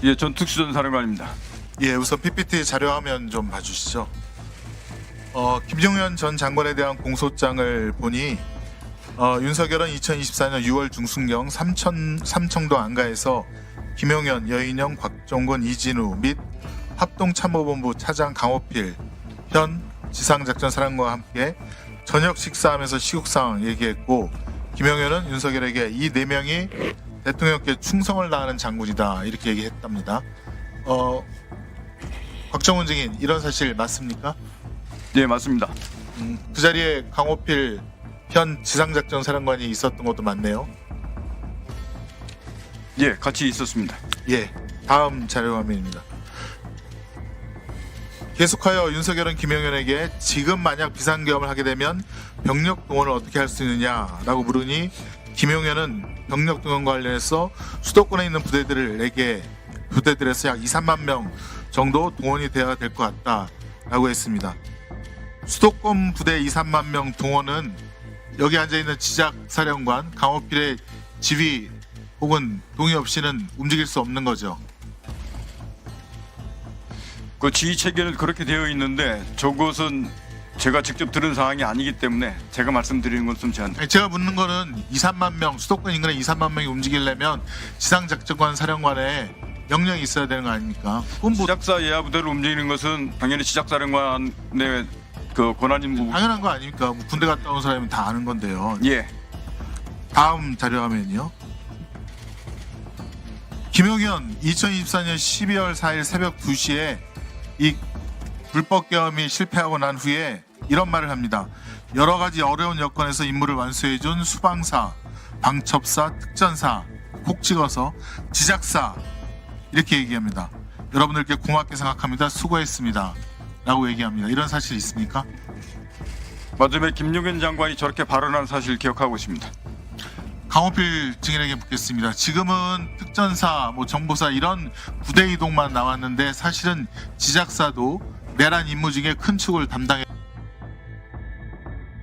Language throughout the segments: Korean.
예, 전 특수전사령관입니다. 예, 우선 PPT 자료화면 좀 봐주시죠. 김종현 전 장관에 대한 공소장을 보니 윤석열은 2024년 6월 중순경 삼청동 안가에서 김용현, 여인영, 곽종건, 이진우 및 합동참모본부 차장 강호필 현 지상작전사령관과 함께 저녁 식사하면서 시국 상황 얘기했고, 김용현은 윤석열에게 이 4명이 대통령께 충성을 다하는 장군이다 이렇게 얘기했답니다. 곽정훈 증인, 이런 사실 맞습니까? 예, 맞습니다. 그 자리에 강호필 현 지상작전사령관이 있었던 것도 맞네요. 예, 같이 있었습니다. 예, 다음 자료 화면입니다. 계속하여 윤석열은 김용현에게 지금 만약 비상계엄을 하게 되면 병력 동원을 어떻게 할 수 있느냐라고 물으니, 김용현은 병력 동원과 관련해서 수도권에 있는 부대들에서 약 2, 3만 명 정도 동원이 되어야 될 것 같다라고 했습니다. 수도권 부대 2, 3만 명 동원은 여기 앉아있는 지작사령관 강호필의 지휘 혹은 동의 없이는 움직일 수 없는 거죠. 그 지휘 체계는 그렇게 되어 있는데 저것은 제가 직접 들은 사항이 아니기 때문에 제가 말씀드리는 건 좀 제한. 아니, 제가 묻는 거는 2, 3만 명, 수도권 인근에 2, 3만 명이 움직이려면 지상작전관 사령관에 명령이 있어야 되는 거 아닙니까? 지작사 예하 부대를 움직이는 것은 당연히 지작사령관의 그 권한인 부분. 당연한 거 아닙니까? 뭐 군대 갔다 온 사람이 다 아는 건데요. 예, 다음 자료 화면이요. 김용현 2024년 12월 4일 새벽 2시에 이 불법 계엄이 실패하고 난 후에 이런 말을 합니다. 여러 가지 어려운 여건에서 임무를 완수해준 수방사, 방첩사, 특전사, 콕 찍어서 지작사 이렇게 얘기합니다. 여러분들께 고맙게 생각합니다. 수고했습니다. 라고 얘기합니다. 이런 사실 있습니까? 마지막에 김용현 장관이 저렇게 발언한 사실 기억하고 있습니다. 강호필 증인에게 묻겠습니다. 지금은 특전사, 정보사 이런 부대 이동만 나왔는데 사실은 지작사도 내란 임무 중에 큰 축을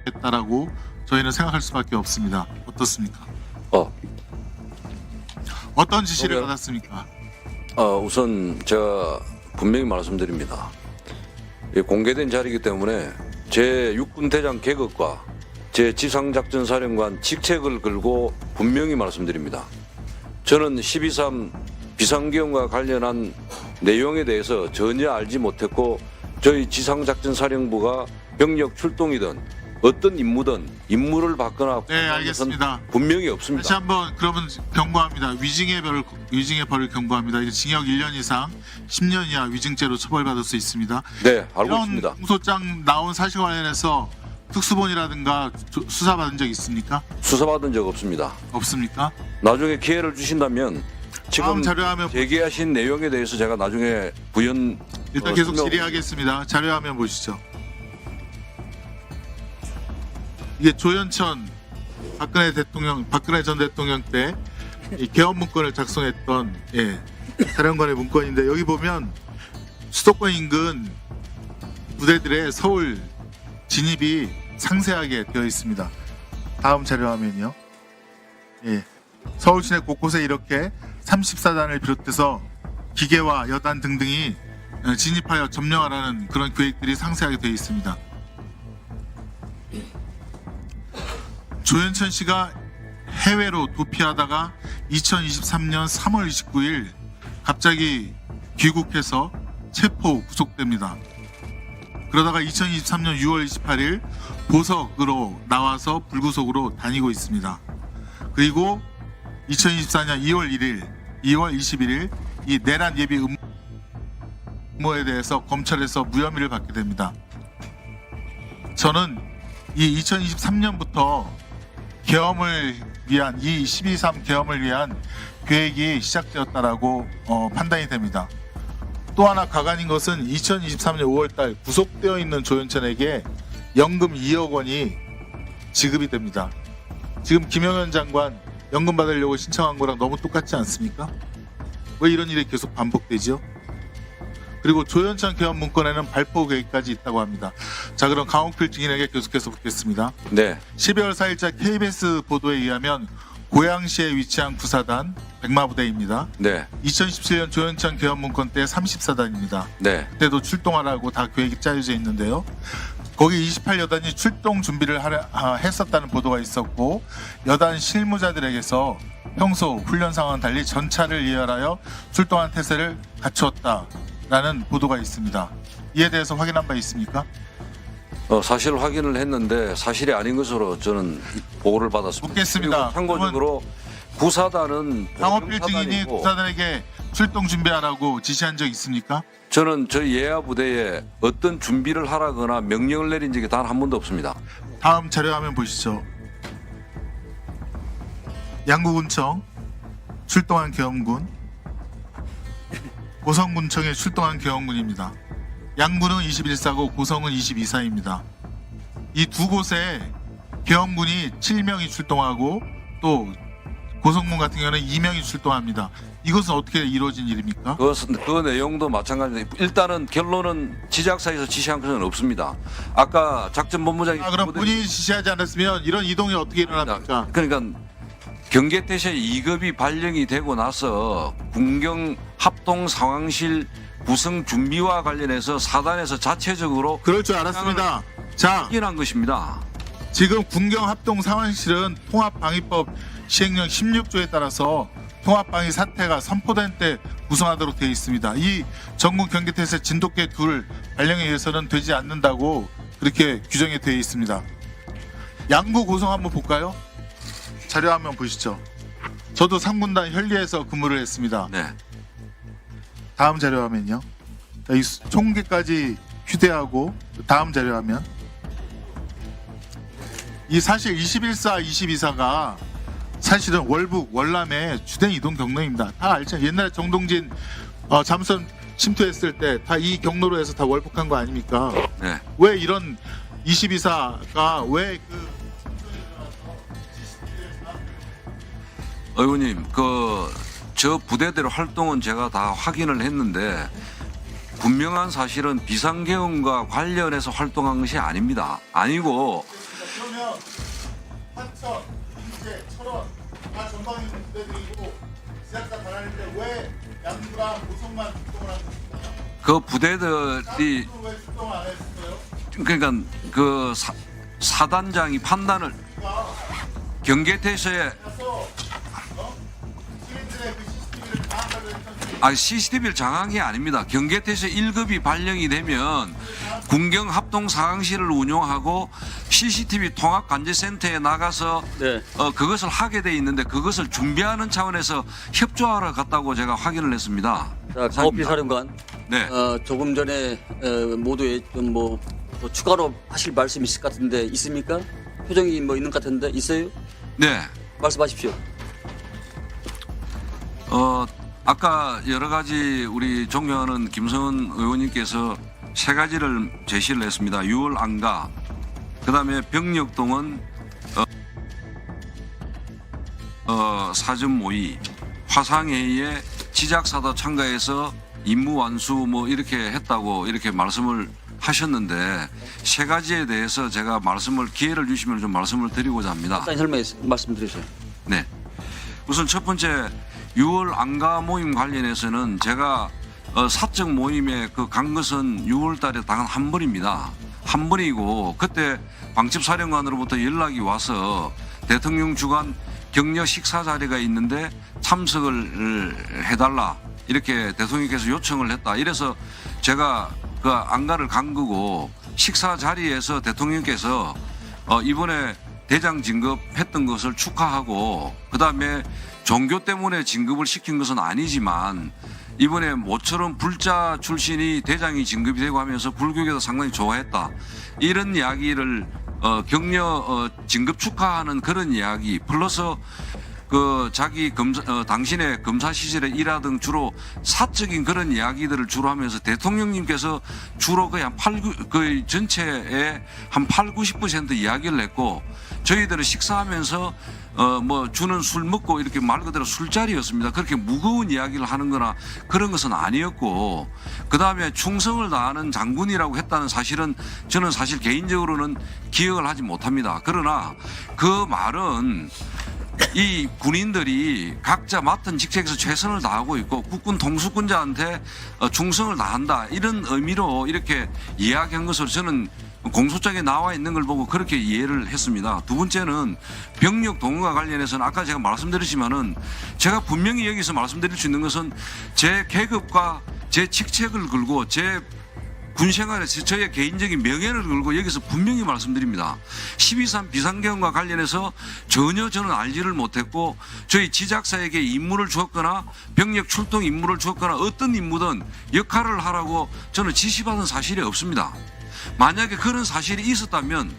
담당했다라고 저희는 생각할 수밖에 없습니다. 어떻습니까? 어떤 지시를 받았습니까? 우선 제가 분명히 말씀드립니다. 공개된 자리이기 때문에 제 육군대장 계급과 제 지상작전사령관 직책을 걸고 분명히 말씀드립니다. 저는 12.3 비상계엄과 관련한 내용에 대해서 전혀 알지 못했고, 저희 지상작전사령부가 병력 출동이든 어떤 임무를 받거나 네, 알겠습니다. 분명히 없습니다. 다시 한번 그러면 경고합니다. 위증의 벌을 경고합니다. 이제 징역 1년 이상 10년 이하 위증죄로 처벌받을 수 있습니다. 네, 알고 이런 있습니다. 공소장 나온 사실 관련해서 특수본이라든가 수사받은 적 있습니까? 수사받은 적 없습니다. 없습니까? 나중에 기회를 주신다면 지금 다음 자료화면 제기하신 내용에 대해서 제가 나중에 부연 일단 계속 질의하겠습니다. 자료화면 보시죠. 이게 조현천 박근혜 전 대통령 때 이 계엄 문건을 작성했던 사령관의 문건인데, 여기 보면 수도권 인근 부대들의 서울 진입이 상세하게 되어 있습니다. 다음 자료 화면이요. 서울 시내 곳곳에 이렇게 34단을 비롯해서 기계와 여단 등등이 진입하여 점령하라는 그런 계획들이 상세하게 되어 있습니다. 조현천 씨가 해외로 도피하다가 2023년 3월 29일 갑자기 귀국해서 체포 구속됩니다. 그러다가 2023년 6월 28일 보석으로 나와서 불구속으로 다니고 있습니다. 그리고 2024년 2월 1일, 2월 21일 이 내란 예비 음모에 대해서 검찰에서 무혐의를 받게 됩니다. 저는 이 2023년부터 계엄을 위한 이 12.3 계엄을 위한 계획이 시작되었다라고 판단이 됩니다. 또 하나 가관인 것은 2023년 5월달 구속되어 있는 조현천에게 연금 2억 원이 지급이 됩니다. 지금 김용현 장관 연금 받으려고 신청한 거랑 너무 똑같지 않습니까? 왜 이런 일이 계속 반복되죠? 그리고 조현천 계엄 문건에는 발포 계획까지 있다고 합니다. 자, 그럼 강호필 증인에게 계속해서 묻겠습니다. 네. 12월 4일자 KBS 보도에 의하면 고양시에 위치한 구사단 백마부대입니다. 네, 2017년 조현천 계엄문건 때 30사단입니다. 네, 그때도 출동하라고 다 계획이 짜여져 있는데요. 거기 28여단이 출동 준비를 했었다는 보도가 있었고 여단 실무자들에게서 평소 훈련 상황 달리 전차를 예열하여 출동한 태세를 갖추었다라는 보도가 있습니다. 이에 대해서 확인한 바 있습니까? 사실 확인을 했는데 사실이 아닌 것으로 저는 보고를 받았습니다. 묻겠습니다. 그리고 참고적으로 구사단은 상업빌 증인이 보병사단이고 구사단에게 출동 준비하라고 지시한 적 있습니까? 저는 저희 예하 부대에 어떤 준비를 하라거나 명령을 내린 적이 단 한 번도 없습니다. 다음 자료화면 보시죠. 양구군청 출동한 계엄군, 고성군청에 출동한 계엄군입니다. 양구는 21사고 고성은 22사입니다. 이 두 곳에 계엄군이 7명이 출동하고 또 고성군 같은 경우는 2명이 출동합니다. 이것은 어떻게 이루어진 일입니까? 그 내용도 마찬가지입니다. 일단은 결론은 지작사에서 지시한 것은 없습니다. 아까 작전본부장이 그럼 본인이 지시하지 않았으면 이런 이동이 어떻게 일어납니까? 그러니까 경계태세 2급이 발령이 되고 나서 군경 합동 상황실 구성 준비와 관련해서 사단에서 자체적으로 그럴 줄 알았습니다. 자, 확인한 것입니다. 지금 군경 합동 상황실은 통합방위법 시행령 16조에 따라서 통합방위 사태가 선포된 때 구성하도록 되어 있습니다. 이 전국 경계태세 진돗개 둘 발령에 의해서는 되지 않는다고 그렇게 규정이 되어 있습니다. 양구 고성 한번 볼까요? 자료 한번 보시죠. 저도 상군단 현리에서 근무를 했습니다. 네. 다음 자료 화면요. 이 총기까지 휴대하고 다음 자료 화면. 이 사실 21사, 22사가 사실은 월북, 월남의 주된 이동 경로입니다. 다 알죠. 옛날에 정동진 잠수선 침투했을 때 다 이 경로로 해서 다 월북한 거 아닙니까? 네. 왜 이런 22사가 왜 의원님, 저 부대대로 활동은 제가 다 확인을 했는데 분명한 사실은 비상계엄과 관련해서 활동한 것이 아닙니다. 아니고 그러면 화천, 인제, 철원 다 전방에 있는 부대들이고 지작사 반환일 때 왜 양구랑 고성만 출동을 한 것입니까? 그 부대들이 왜 출동을 안 했어요? 그러니까 그 사단장이 판단을 경계태세에 시민들의 그 CCTV를 장악하려 했던 CCTV를 장악이 아닙니다. 경계태세 1급이 발령이 되면 군경 합동 상황실을 운용하고 CCTV 통합 관제센터에 나가서 네. 그것을 하게 돼 있는데 그것을 준비하는 차원에서 협조하러 갔다고 제가 확인을 했습니다. 자, 강호필 사령관, 네. 조금 전에 모두에 좀 추가로 하실 말씀 있을 것 같은데 있습니까? 표정이 있는 것 같은데 있어요? 네. 말씀하십시오. 아까 여러 가지 우리 존경하는 김성은 의원님께서 세 가지를 제시를 했습니다. 6월 안가, 그다음에 병력동원 사전 모의, 화상회의에 지작사도 참가해서 임무 완수 이렇게 했다고 이렇게 말씀을 하셨는데 세 가지에 대해서 제가 기회를 주시면 좀 말씀을 드리고자 합니다. 간단히 말씀드리세요. 네. 우선 첫 번째 6월 안가 모임 관련해서는 제가 사적 모임에 간 것은 6월 달에 단 한 번입니다. 한 번이고 그때 방첩사령관으로부터 연락이 와서 대통령 주관 격려 식사 자리가 있는데 참석을 해달라 이렇게 대통령께서 요청을 했다. 이래서 제가 그 안가를 간 거고 식사 자리에서 대통령께서 이번에 대장 진급했던 것을 축하하고 그다음에 종교 때문에 진급을 시킨 것은 아니지만 이번에 모처럼 불자 출신이 대장이 진급이 되고 하면서 불교계도 상당히 좋아했다. 이런 이야기를 격려 진급 축하하는 그런 이야기 플러스 자기 당신의 검사 시절에 일하던 주로 사적인 그런 이야기들을 주로 하면서 대통령님께서 주로 거의 거의 전체의 한 8, 90% 이야기를 했고 저희들은 식사하면서 주는 술 먹고 이렇게 말 그대로 술자리였습니다. 그렇게 무거운 이야기를 하는 거나 그런 것은 아니었고 그 다음에 충성을 다하는 장군이라고 했다는 사실은 저는 사실 개인적으로는 기억을 하지 못합니다. 그러나 그 말은 이 군인들이 각자 맡은 직책에서 최선을 다하고 있고 국군 통수권자한테 충성을 다한다 이런 의미로 이렇게 이야기한 것으로 저는 공소장에 나와 있는 걸 보고 그렇게 이해를 했습니다. 두 번째는 병력 동원과 관련해서는 아까 제가 말씀드렸지만은 제가 분명히 여기서 말씀드릴 수 있는 것은 제 계급과 제 직책을 걸고 제 군생활에서 저의 개인적인 명예를 걸고 여기서 분명히 말씀드립니다. 12.3 비상계엄과 관련해서 전혀 저는 알지를 못했고 저희 지작사에게 임무를 주었거나 병력 출동 임무를 주었거나 어떤 임무든 역할을 하라고 저는 지시받은 사실이 없습니다. 만약에 그런 사실이 있었다면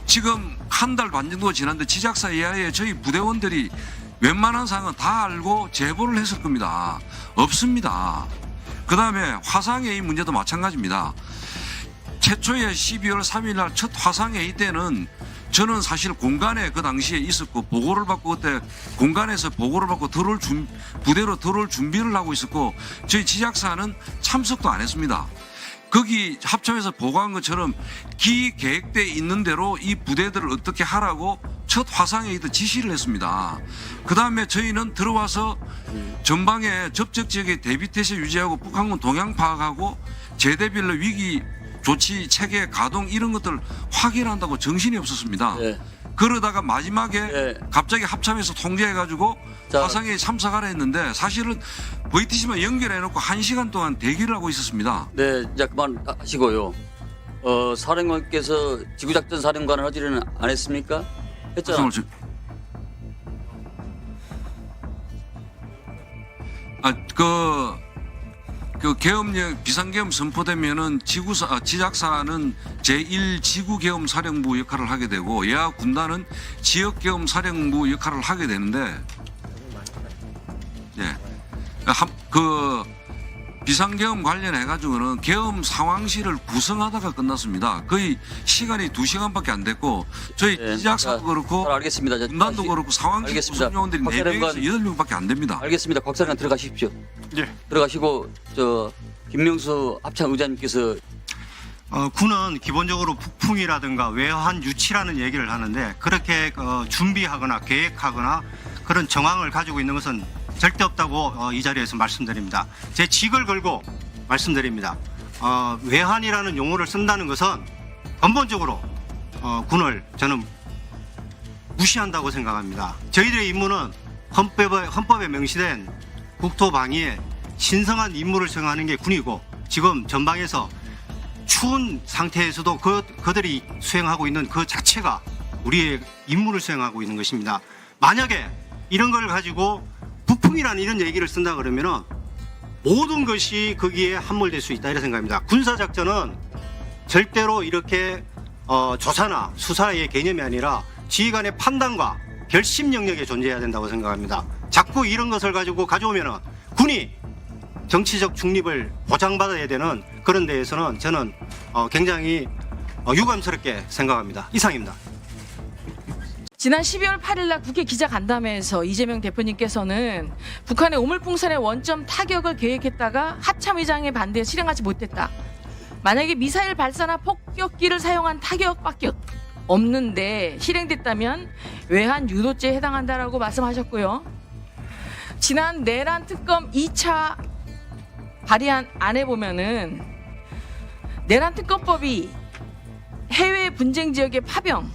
지금 한 달 반 정도 지났는데 지작사 이하에 저희 부대원들이 웬만한 사항은 다 알고 제보를 했을 겁니다. 없습니다. 그 다음에 화상회의 문제도 마찬가지입니다. 최초에 12월 3일 날 첫 화상회의 때는 저는 사실 공간에 그 당시에 있었고 보고를 받고 그때 공간에서 보고를 받고 부대로 들어올 준비를 하고 있었고 저희 지작사는 참석도 안 했습니다. 거기 합참에서 보고한 것처럼 기계획돼 있는 대로 이 부대들을 어떻게 하라고 첫 화상회의 때 지시를 했습니다. 그 다음에 저희는 들어와서 전방에 접촉 지역의 대비태세 유지하고 북한군 동향 파악하고 제대별로 위기 조치 체계 가동 이런 것들을 확인한다고 정신이 없었습니다. 네. 그러다가 마지막에 네. 갑자기 합참에서 통제해가지고 자. 화상회의 참석하라 했는데 사실은 VTC만 연결해놓고 1시간 동안 대기를 하고 있었습니다. 네, 이제 그만하시고요. 사령관께서 지구작전 사령관을 하지는 안 했습니까? 했잖아. 그 계엄령 비상계엄 선포되면은 지작사는 제1지구계엄 사령부 역할을 하게 되고 예하 군단은 지역계엄 사령부 역할을 하게 되는데, 예, 그 비상계엄 관련해 가지고는 계엄 상황실을 구성하다가 끝났습니다. 거의 시간이 2시간밖에 안 됐고 저희 네, 지작사도 그렇고 잘 알겠습니다. 군단도 다시- 그렇고 상황실 알겠습니다. 구성요원들이 박 4명에서 8명밖에 안 됩니다. 알겠습니다. 곽 사령관 들어가십시오. 예. 들어가시고 김명수 합참 의장님께서 군은 기본적으로 북풍이라든가 외환 유치라는 얘기를 하는데 그렇게 준비하거나 계획하거나 그런 정황을 가지고 있는 것은 절대 없다고 이 자리에서 말씀드립니다. 제 직을 걸고 말씀드립니다. 외환이라는 용어를 쓴다는 것은 근본적으로 군을 저는 무시한다고 생각합니다. 저희들의 임무는 헌법에 명시된 국토 방위에 신성한 임무를 수행하는 게 군이고 지금 전방에서 추운 상태에서도 그들이 수행하고 있는 그 자체가 우리의 임무를 수행하고 있는 것입니다. 만약에 이런 걸 가지고 북풍이라는 이런 얘기를 쓴다 그러면은 모든 것이 거기에 함몰될 수 있다 이런 생각입니다. 군사작전은 절대로 이렇게 조사나 수사의 개념이 아니라 지휘관의 판단과 결심 영역에 존재해야 된다고 생각합니다. 자꾸 이런 것을 가지고 가져오면은 군이 정치적 중립을 보장받아야 되는 그런 데에서는 저는 굉장히 유감스럽게 생각합니다. 이상입니다. 지난 12월 8일 날 국회 기자간담회에서 이재명 대표님께서는 북한의 오물풍선의 원점 타격을 계획했다가 합참의장의 반대에 실행하지 못했다. 만약에 미사일 발사나 폭격기를 사용한 타격밖에 없는데 실행됐다면 외환 유도죄에 해당한다라고 말씀하셨고요. 지난 내란 특검 2차 발의한 안에 보면은 내란 특검법이 해외 분쟁 지역의 파병,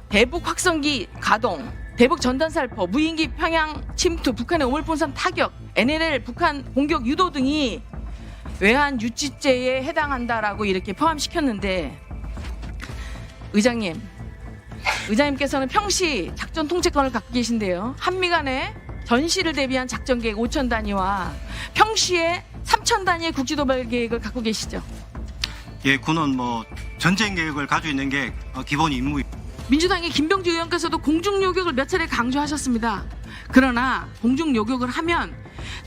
대북 확성기 가동, 대북 전단살포, 무인기 평양 침투, 북한의 오물풍선 타격, NLL 북한 공격 유도 등이 외환 유치죄에 해당한다라고 이렇게 포함시켰는데 의장님께서는 평시 작전 통제권을 갖고 계신데요. 한미 간의 전시를 대비한 작전 계획 5천 단위와 평시에 3천 단위의 국지도발 계획을 갖고 계시죠. 예, 군은 전쟁 계획을 가지고 있는 게 기본 임무. 민주당의 김병주 의원께서도 공중요격을 몇 차례 강조하셨습니다. 그러나 공중요격을 하면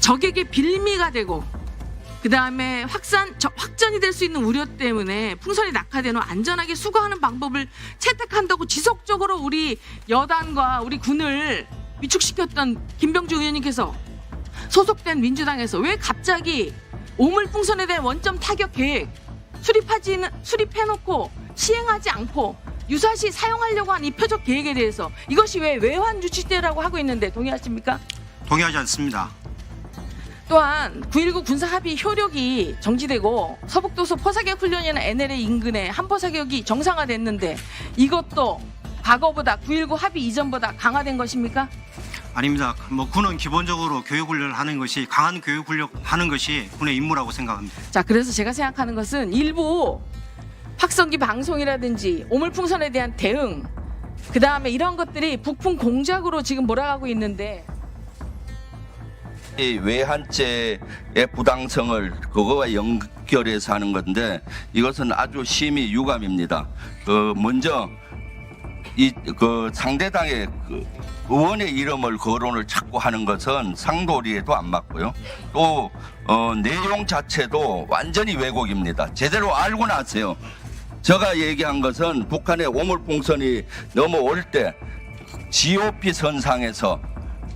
적에게 빌미가 되고 그 다음에 확전이 될 수 있는 우려 때문에 풍선이 낙하되는 안전하게 수거하는 방법을 채택한다고 지속적으로 우리 여단과 우리 군을 위축시켰던 김병주 의원님께서 소속된 민주당에서 왜 갑자기 오물풍선에 대한 원점 타격 계획 수립해놓고 시행하지 않고 유사시 사용하려고 한 이 표적 계획에 대해서 이것이 왜 외환 유치죄라고 하고 있는데 동의하십니까? 동의하지 않습니다. 또한 9.19 군사 합의 효력이 정지되고 서북도서 포사격 훈련이나 NLA 인근에 한포 사격이 정상화됐는데 이것도 과거보다 9.19 합의 이전보다 강화된 것입니까? 아닙니다. 뭐 군은 기본적으로 교육훈련을 하는 것이 강한 교육훈련 하는 것이 군의 임무라고 생각합니다. 자, 그래서 제가 생각하는 것은 일부 확성기 방송이라든지 오물풍선에 대한 대응, 그 다음에 이런 것들이 북풍 공작으로 지금 몰아가고 있는데 이 외환죄의 부당성을 그거와 연결해서 하는 건데 이것은 아주 심히 유감입니다. 먼저 그 상대당의 그 의원의 이름을 거론을 자꾸 하는 것은 상도리에도 안 맞고요. 또 내용 자체도 완전히 왜곡입니다. 제대로 알고 나세요. 제가 얘기한 것은 북한의 오물풍선이 넘어올 때 GOP 선상에서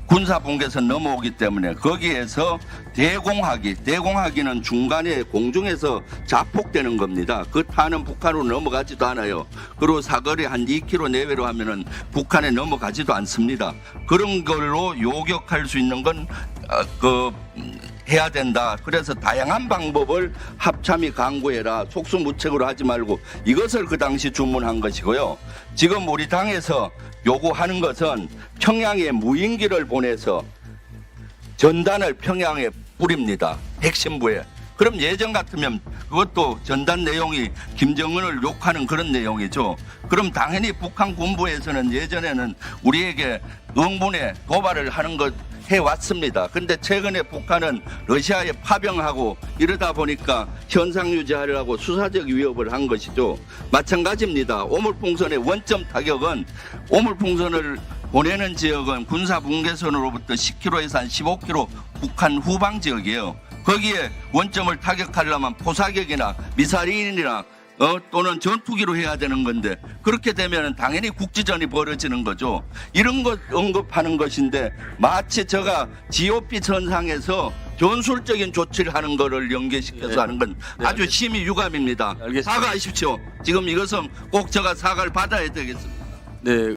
군사분계선 넘어오기 때문에 거기에서 대공하기는 중간에 공중에서 자폭되는 겁니다. 그 타는 북한으로 넘어가지도 않아요. 그리고 사거리 한 2km 내외로 하면은 북한에 넘어가지도 않습니다. 그런 걸로 요격할 수 있는 건 해야 된다. 그래서 다양한 방법을 합참이 강구해라. 속수무책으로 하지 말고 이것을 그 당시 주문한 것이고요. 지금 우리 당에서 요구하는 것은 평양에 무인기를 보내서 전단을 평양에 뿌립니다. 핵심부에. 그럼 예전 같으면 그것도 전단 내용이 김정은을 욕하는 그런 내용이죠. 그럼 당연히 북한 군부에서는 예전에는 우리에게 응분에 도발을 하는 것 해왔습니다. 근데 최근에 북한은 러시아에 파병하고 이러다 보니까 현상 유지하려고 수사적 위협을 한 것이죠. 마찬가지입니다. 오물풍선의 원점 타격은 오물풍선을 보내는 지역은 군사분계선으로부터 10km에서 한 15km 북한 후방 지역이에요. 거기에 원점을 타격하려면 포사격이나 미사일이나 또는 전투기로 해야 되는 건데 그렇게 되면 당연히 국지전이 벌어지는 거죠. 이런 것 언급하는 것인데 마치 제가 GOP 선상에서 전술적인 조치를 하는 거를 연계시켜서 네. 하는 건 네, 아주 심히 유감입니다. 알겠습니다. 사과하십시오. 지금 이것은 꼭 제가 사과를 받아야 되겠습니다. 네.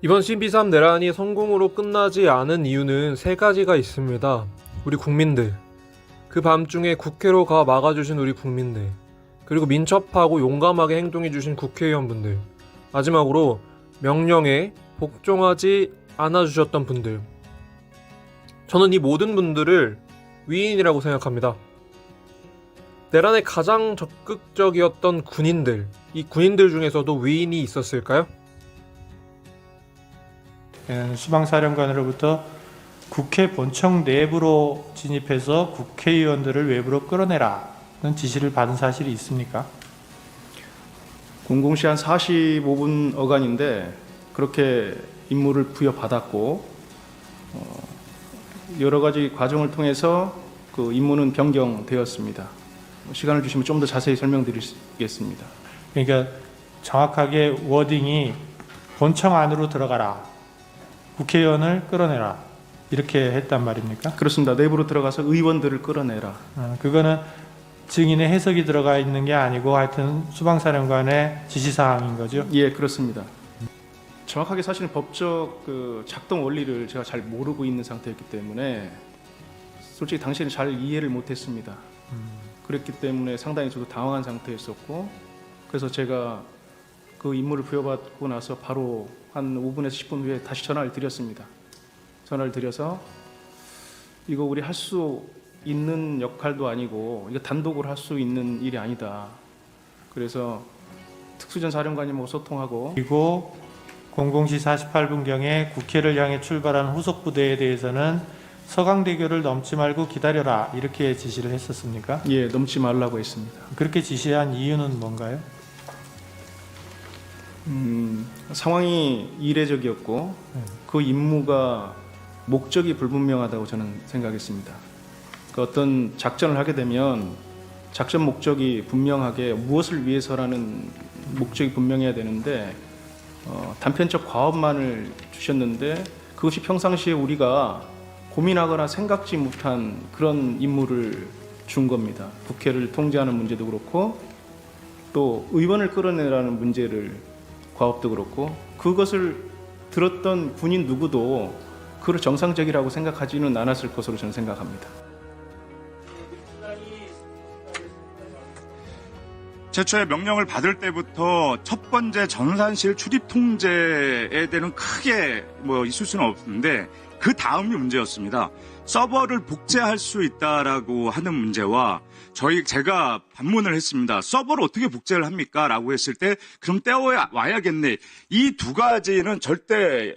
이번 CB3 내란이 성공으로 끝나지 않은 이유는 세 가지가 있습니다. 우리 국민들, 그 밤중에 국회로 가 막아주신 우리 국민들, 그리고 민첩하고 용감하게 행동해주신 국회의원분들, 마지막으로 명령에 복종하지 않아주셨던 분들. 저는 이 모든 분들을 위인이라고 생각합니다. 내란에 가장 적극적이었던 군인들, 이 군인들 중에서도 위인이 있었을까요? 수방사령관으로부터 국회 본청 내부로 진입해서 국회의원들을 외부로 끌어내라는 지시를 받은 사실이 있습니까? 공공시 한 45분 어간인데 그렇게 임무를 부여받았고 여러 가지 과정을 통해서 그 임무는 변경되었습니다. 시간을 주시면 좀 더 자세히 설명드리겠습니다. 그러니까 정확하게 워딩이 본청 안으로 들어가라, 국회의원을 끌어내라 이렇게 했단 말입니까? 그렇습니다. 내부로 들어가서 의원들을 끌어내라. 그거는 증인의 해석이 들어가 있는 게 아니고 하여튼 수방사령관의 지시사항인 거죠? 예, 그렇습니다. 정확하게 사실은 법적 그 작동 원리를 제가 잘 모르고 있는 상태였기 때문에 솔직히 당시에는 잘 이해를 못했습니다. 그랬기 때문에 상당히 저도 당황한 상태였었고, 그래서 제가 그 임무를 부여받고 나서 바로 한 5분에서 10분 후에 다시 전화를 드렸습니다. 전화를 드려서 이거 우리 할 수 있는 역할도 아니고 이거 단독으로 할 수 있는 일이 아니다. 그래서 특수전 사령관님하고 소통하고, 그리고 00시 48분경에 국회를 향해 출발한 후속 부대에 대해서는 서강대교를 넘지 말고 기다려라 이렇게 지시를 했었습니까? 예, 넘지 말라고 했습니다. 그렇게 지시한 이유는 뭔가요? 상황이 이례적이었고 그 임무가 목적이 불분명하다고 저는 생각했습니다. 그 어떤 작전을 하게 되면 작전 목적이 분명하게 무엇을 위해서라는 목적이 분명해야 되는데 단편적 과업만을 주셨는데 그것이 평상시에 우리가 고민하거나 생각지 못한 그런 임무를 준 겁니다. 국회를 통제하는 문제도 그렇고 또 의원을 끌어내라는 문제를 과업도 그렇고, 그것을 들었던 군인 누구도 그걸 정상적이라고 생각하지는 않았을 것으로 저는 생각합니다. 최초의 명령을 받을 때부터 첫 번째 전산실 출입 통제에 대한 크게 있을 수는 없는데 그 다음이 문제였습니다. 서버를 복제할 수 있다라고 하는 문제와 제가 반문을 했습니다. 서버를 어떻게 복제를 합니까? 라고 했을 때 그럼 떼어와야겠네. 이 두 가지는 절대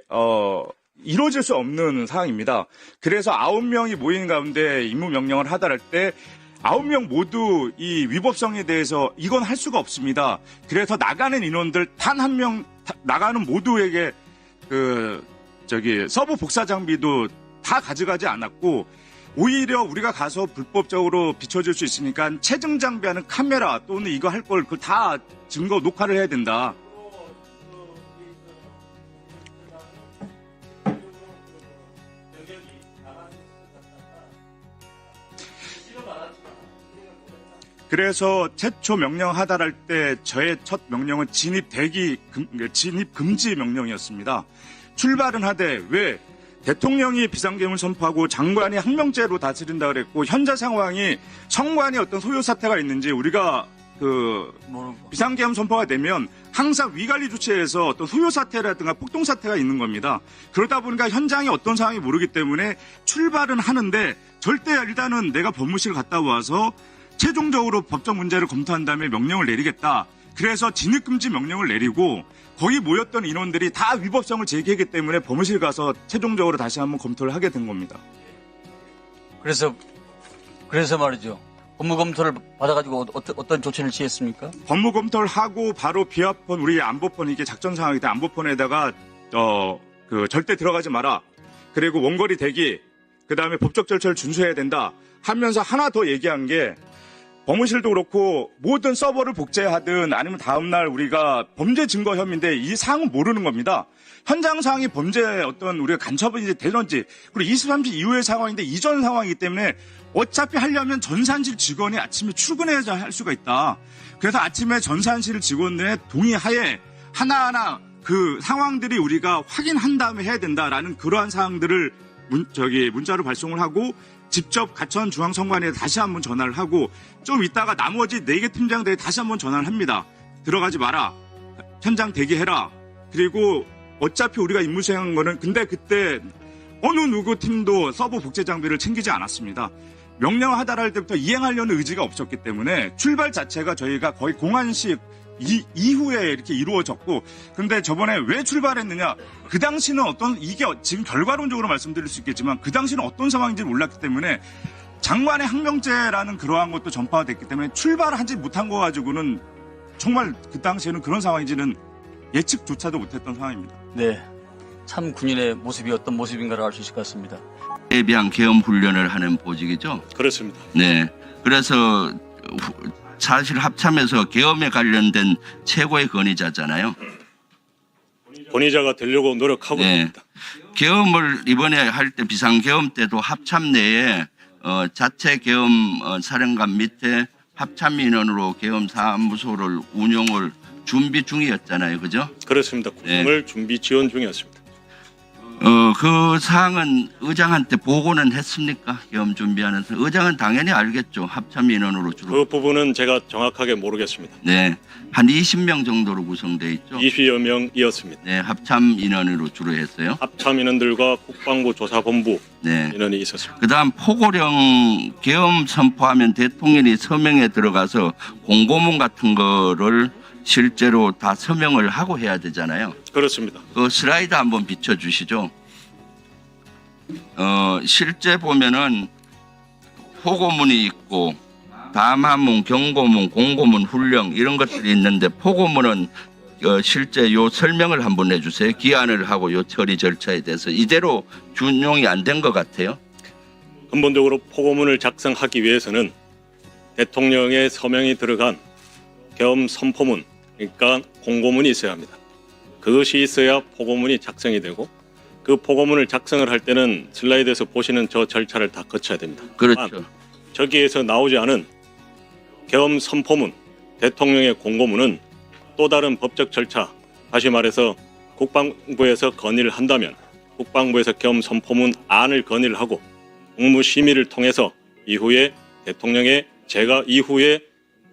이루어질 수 없는 사항입니다. 그래서 9명이 모인 가운데 임무 명령을 하달할 때 9명 모두 이 위법성에 대해서 이건 할 수가 없습니다. 그래서 나가는 인원들 단 한 명 나가는 모두에게 서버 복사 장비도 다 가져가지 않았고, 오히려 우리가 가서 불법적으로 비춰줄 수 있으니까 체증 장비하는 카메라 또는 이거 할 걸 그걸 다 증거 녹화를 해야 된다. 그래서 최초 명령 하달할 때 저의 첫 명령은 진입 금지 명령이었습니다. 출발은 하되 왜 대통령이 비상계엄을 선포하고 장관이 항명죄로 다스린다 그랬고, 현재 상황이 성관이 어떤 소요 사태가 있는지 우리가 비상계엄 선포가 되면 항상 위관리 주체에서 어떤 소요 사태라든가 폭동 사태가 있는 겁니다. 그러다 보니까 현장이 어떤 상황이 모르기 때문에 출발은 하는데 절대 일단은 내가 법무실 갔다 와서 최종적으로 법적 문제를 검토한 다음에 명령을 내리겠다. 그래서 진입금지 명령을 내리고 거기 모였던 인원들이 다 위법성을 제기했기 때문에 법무실 가서 최종적으로 다시 한번 검토를 하게 된 겁니다. 그래서 말이죠. 법무 검토를 받아가지고 어떤 조치를 취했습니까? 법무 검토를 하고 바로 비합헌, 우리 안보헌, 이게 작전 상황일 때 안보헌에다가 절대 들어가지 마라. 그리고 원거리 대기, 그 다음에 법적 절차를 준수해야 된다 하면서 하나 더 얘기한 게, 법무실도 그렇고 모든 서버를 복제하든 아니면 다음날 우리가 범죄 증거 혐의인데 이 사항은 모르는 겁니다. 현장 상황이 범죄 어떤 우리가 간첩이 되는지, 그리고 23시 이후의 상황인데 이전 상황이기 때문에 어차피 하려면 전산실 직원이 아침에 출근해야 할 수가 있다. 그래서 아침에 전산실 직원들의 동의하에 하나하나 그 상황들이 우리가 확인한 다음에 해야 된다라는 그러한 사항들을 문자로 발송을 하고 직접 가천 중앙선관위에 다시 한번 전화를 하고 좀 있다가 나머지 4개 팀장들에 다시 한번 전화를 합니다. 들어가지 마라. 현장 대기해라. 그리고 어차피 우리가 임무 수행한 거는 근데 그때 어느 누구 팀도 서버 복제 장비를 챙기지 않았습니다. 명령 하달할 때부터 이행하려는 의지가 없었기 때문에 출발 자체가 저희가 거의 공안식 이후에 이렇게 이루어졌고 근데 저번에 왜 출발했느냐 그 당시는 이게 지금 결과론적으로 말씀드릴 수 있겠지만 그 당시는 어떤 상황인지 몰랐기 때문에 장관의 항명죄라는 그러한 것도 전파가 됐기 때문에 출발하지 못한 거 가지고는 정말 그 당시에는 그런 상황인지는 예측조차도 못했던 상황입니다. 네. 참 군인의 모습이 어떤 모습인가를 알 수 있을 것 같습니다. 대비한 계엄 훈련을 하는 보직이죠. 그렇습니다. 네. 그래서 사실 합참에서 계엄에 관련된 최고의 권위자잖아요. 권위자가 되려고 노력하고 네. 있습니다. 계엄을 이번에 할 때 비상계엄 때도 합참 내에 자체 계엄 사령관 밑에 합참 인원으로 계엄 사무소를 운영을 준비 중이었잖아요. 그죠? 그렇습니다. 구성을 준비 지원 중이었습니다. 그 사항은 의장한테 보고는 했습니까? 계엄 준비하면서 의장은 당연히 알겠죠. 합참 인원으로 주로. 그 부분은 제가 정확하게 모르겠습니다. 네, 한 20명 정도로 구성돼 있죠. 20여 명이었습니다. 네, 합참 인원으로 주로 했어요. 합참 인원들과 국방부 조사본부 네. 인원이 있었습니다. 그다음 포고령 계엄 선포하면 대통령이 서명에 들어가서 공고문 같은 거를 실제로 다 서명을 하고 해야 되잖아요. 그렇습니다. 그 슬라이드 한번 비춰주시죠. 실제 보면은 포고문이 있고 담화문, 경고문, 공고문, 훈령 이런 것들이 있는데 포고문은 실제 요 설명을 한번 해주세요. 기한을 하고 요 처리 절차에 대해서 이대로 준용이 안 된 것 같아요. 근본적으로 포고문을 작성하기 위해서는 대통령의 서명이 들어간 계엄 선포문, 그러니까 공고문이 있어야 합니다. 그것이 있어야 포고문이 작성이 되고 그 포고문을 작성을 할 때는 슬라이드에서 보시는 저 절차를 다 거쳐야 됩니다. 그렇죠. 저기에서 나오지 않은 계엄 선포문, 대통령의 공고문은 또 다른 법적 절차, 다시 말해서 국방부에서 건의를 한다면 국방부에서 계엄 선포문 안을 건의를 하고 국무심의를 통해서 이후에 대통령의 제가 이후에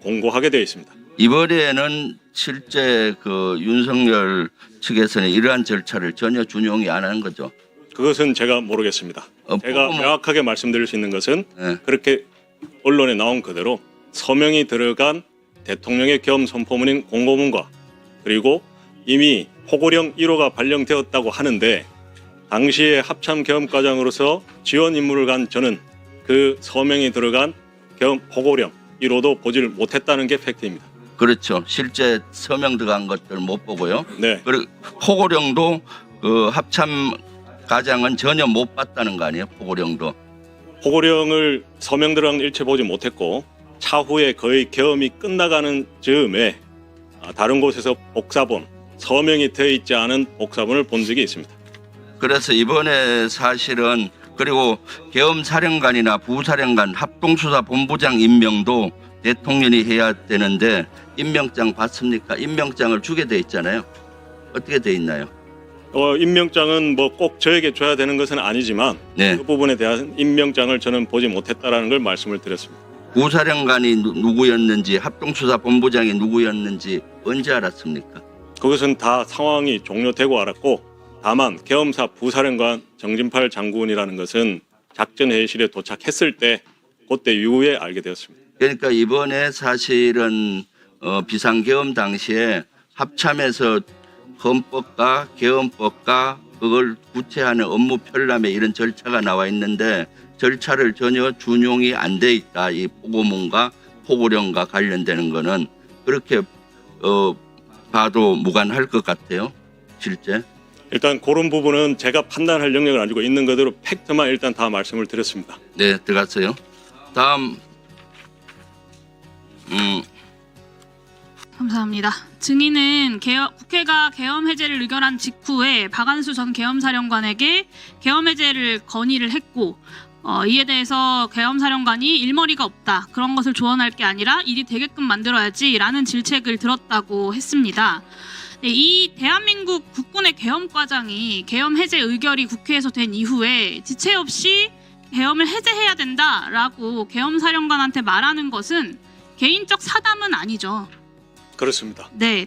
공고하게 되어 있습니다. 이번에는 실제 그 윤석열 측에서는 이러한 절차를 전혀 준용이 안 한 거죠. 그것은 제가 모르겠습니다. 제가 명확하게 말씀드릴 수 있는 것은 네. 그렇게 언론에 나온 그대로 서명이 들어간 대통령의 계엄 선포문인 공고문과 그리고 이미 포고령 1호가 발령되었다고 하는데 당시에 합참 계엄과장으로서 지원 임무를 간 저는 그 서명이 들어간 계엄 포고령 1호도 보지를 못했다는 게 팩트입니다. 그렇죠. 실제 서명 들어간 것들 못 보고요. 네. 그리고 포고령도 그 합참 과장은 전혀 못 봤다는 거 아니에요? 포고령도. 포고령을 서명 들어간 일체 보지 못했고 차후에 거의 계엄이 끝나가는 즈음에 다른 곳에서 복사본, 서명이 되어 있지 않은 복사본을 본 적이 있습니다. 그래서 이번에 사실은 그리고 계엄사령관이나 부사령관 합동수사본부장 임명도 대통령이 해야 되는데 임명장 받습니까? 임명장을 주게 돼 있잖아요. 어떻게 돼 있나요? 임명장은 뭐 꼭 저에게 줘야 되는 것은 아니지만 네. 그 부분에 대한 임명장을 저는 보지 못했다라는 걸 말씀을 드렸습니다. 부사령관이 누구였는지 합동수사본부장이 누구였는지 언제 알았습니까? 그것은 다 상황이 종료되고 알았고 다만 계엄사 부사령관 정진팔 장군이라는 것은 작전회의실에 도착했을 때 그때 이후에 알게 되었습니다. 그러니까 이번에 사실은 비상계엄 당시에 합참에서 헌법과 계엄법과 그걸 구체하는 업무 편람에 이런 절차가 나와 있는데 절차를 전혀 준용이 안 돼 있다. 이 포고문과 포고령과 관련되는 거는 그렇게 봐도 무관할 것 같아요. 실제. 일단 그런 부분은 제가 판단할 영역을 가지고 있는 그대로 팩트만 일단 다 말씀을 드렸습니다. 네, 들어갔어요. 다음 감사합니다. 증인은 국회가 계엄 해제를 의결한 직후에 박안수 전 계엄사령관에게 계엄 해제를 건의를 했고 이에 대해서 계엄사령관이 일머리가 없다. 그런 것을 조언할 게 아니라 일이 되게끔 만들어야지 라는 질책을 들었다고 했습니다. 네, 이 대한민국 국군의 계엄과장이 계엄 해제 의결이 국회에서 된 이후에 지체 없이 계엄을 해제해야 된다라고 계엄사령관한테 말하는 것은 개인적 사담은 아니죠. 그렇습니다. 네,